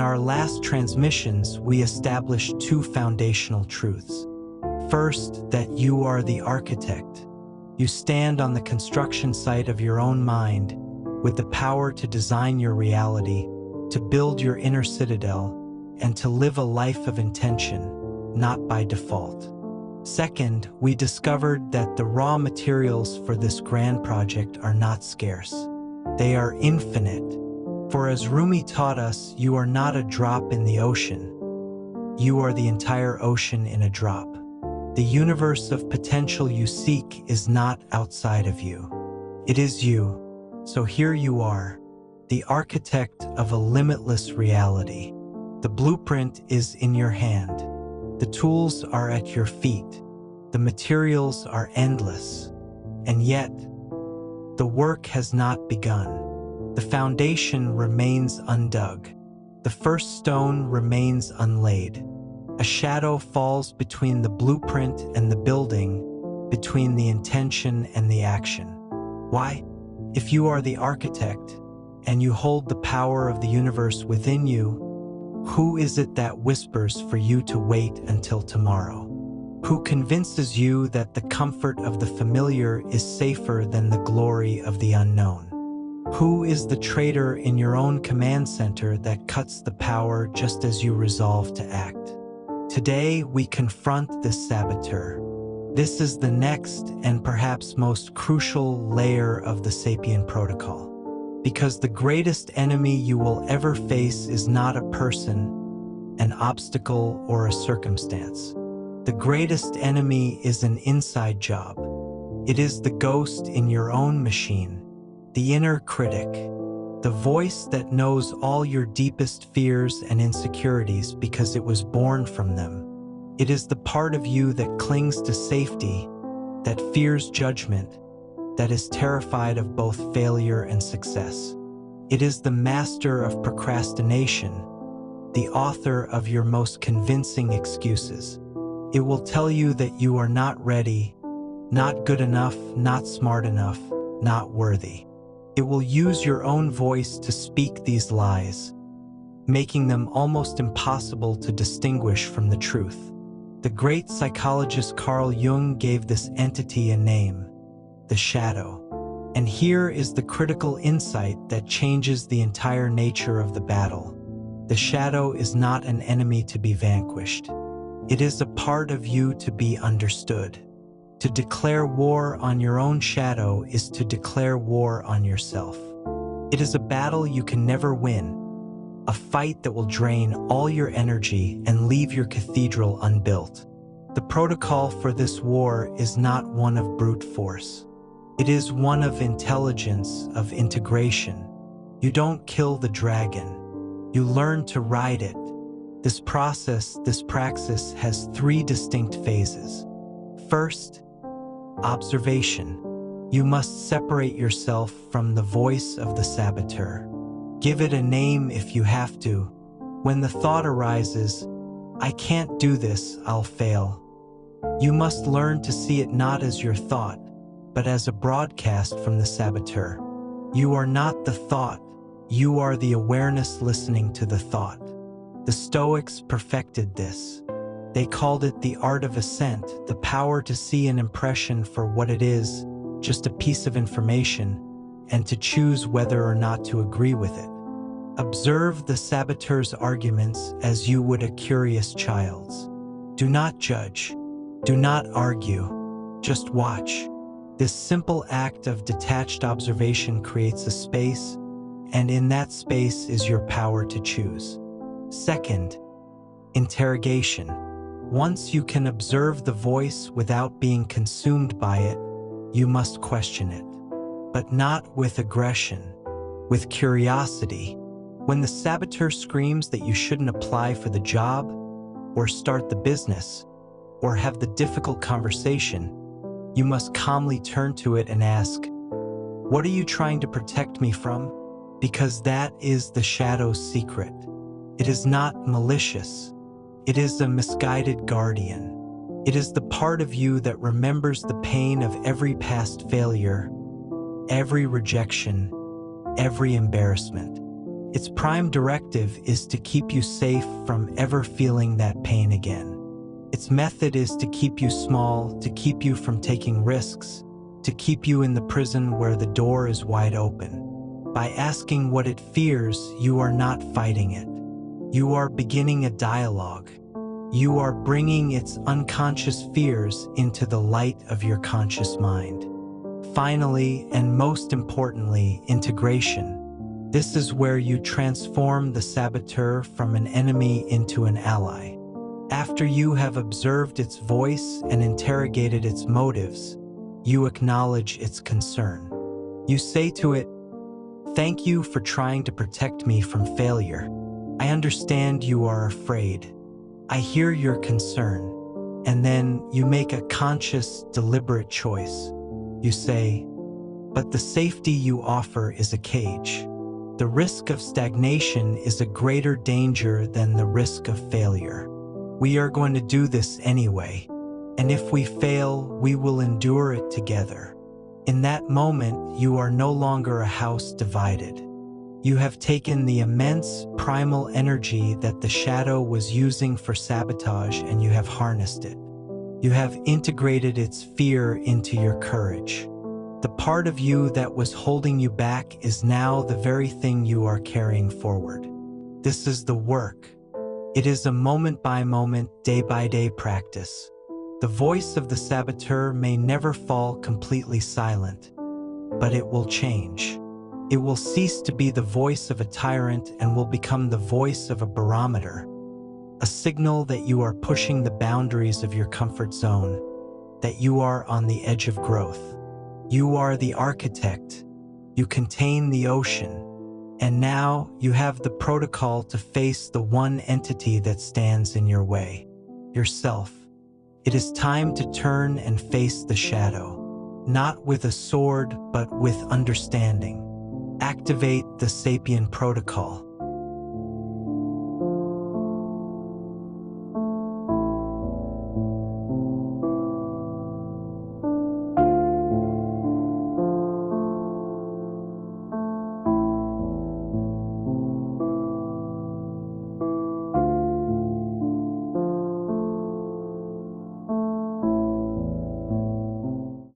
our last transmissions, we established two foundational truths. First, that you are the architect. You stand on the construction site of your own mind with the power to design your reality, to build your inner citadel, and to live a life of intention, not by default. Second, we discovered that the raw materials for this grand project are not scarce. They are infinite. For as Rumi taught us, you are not a drop in the ocean. You are the entire ocean in a drop. The universe of potential you seek is not outside of you. It is you. So here you are, the architect of a limitless reality. The blueprint is in your hand. The tools are at your feet. The materials are endless. And yet, the work has not begun. The foundation remains undug. The first stone remains unlaid. A shadow falls between the blueprint and the building, between the intention and the action. Why? If you are the architect and you hold the power of the universe within you, who is it that whispers for you to wait until tomorrow? Who convinces you that the comfort of the familiar is safer than the glory of the unknown? Who is the traitor in your own command center that cuts the power just as you resolve to act? Today, we confront this saboteur. This is the next and perhaps most crucial layer of the Sapien Protocol. Because the greatest enemy you will ever face is not a person, an obstacle, or a circumstance. The greatest enemy is an inside job. It is the ghost in your own machine, the inner critic, the voice that knows all your deepest fears and insecurities because it was born from them. It is the part of you that clings to safety, that fears judgment, that is terrified of both failure and success. It is the master of procrastination, the author of your most convincing excuses. It will tell you that you are not ready, not good enough, not smart enough, not worthy. It will use your own voice to speak these lies, making them almost impossible to distinguish from the truth. The great psychologist Carl Jung gave this entity a name, the shadow. And here is the critical insight that changes the entire nature of the battle. The shadow is not an enemy to be vanquished. It is a part of you to be understood. To declare war on your own shadow is to declare war on yourself. It is a battle you can never win, a fight that will drain all your energy and leave your cathedral unbuilt. The protocol for this war is not one of brute force. It is one of intelligence, of integration. You don't kill the dragon. You learn to ride it. This process, this praxis has three distinct phases. First, observation. You must separate yourself from the voice of the saboteur. Give it a name if you have to. When the thought arises, I can't do this, I'll fail. You must learn to see it not as your thought, but as a broadcast from the saboteur. You are not the thought, you are the awareness listening to the thought. The Stoics perfected this. They called it the art of assent, the power to see an impression for what it is, just a piece of information, and to choose whether or not to agree with it. Observe the saboteur's arguments as you would a curious child's. Do not judge. Do not argue. Just watch. This simple act of detached observation creates a space, and in that space is your power to choose. Second, interrogation. Once you can observe the voice without being consumed by it, you must question it. But not with aggression, with curiosity. When the saboteur screams that you shouldn't apply for the job, or start the business, or have the difficult conversation, you must calmly turn to it and ask, what are you trying to protect me from? Because that is the shadow's secret. It is not malicious. It is a misguided guardian. It is the part of you that remembers the pain of every past failure, every rejection, every embarrassment. Its prime directive is to keep you safe from ever feeling that pain again. Its method is to keep you small, to keep you from taking risks, to keep you in the prison where the door is wide open. By asking what it fears, you are not fighting it. You are beginning a dialogue. You are bringing its unconscious fears into the light of your conscious mind. Finally, and most importantly, integration. This is where you transform the saboteur from an enemy into an ally. After you have observed its voice and interrogated its motives, you acknowledge its concern. You say to it, "Thank you for trying to protect me from failure. I understand you are afraid. I hear your concern." And then you make a conscious, deliberate choice. You say, "But the safety you offer is a cage. The risk of stagnation is a greater danger than the risk of failure. We are going to do this anyway, and if we fail, we will endure it together." In that moment, you are no longer a house divided. You have taken the immense primal energy that the shadow was using for sabotage and you have harnessed it. You have integrated its fear into your courage. The part of you that was holding you back is now the very thing you are carrying forward. This is the work. It is a moment-by-moment, day-by-day practice. The voice of the saboteur may never fall completely silent, but it will change. It will cease to be the voice of a tyrant and will become the voice of a barometer, a signal that you are pushing the boundaries of your comfort zone, that you are on the edge of growth. You are the architect. You contain the ocean. And now you have the protocol to face the one entity that stands in your way, yourself. It is time to turn and face the shadow, not with a sword, but with understanding. Activate the Sapien Protocol.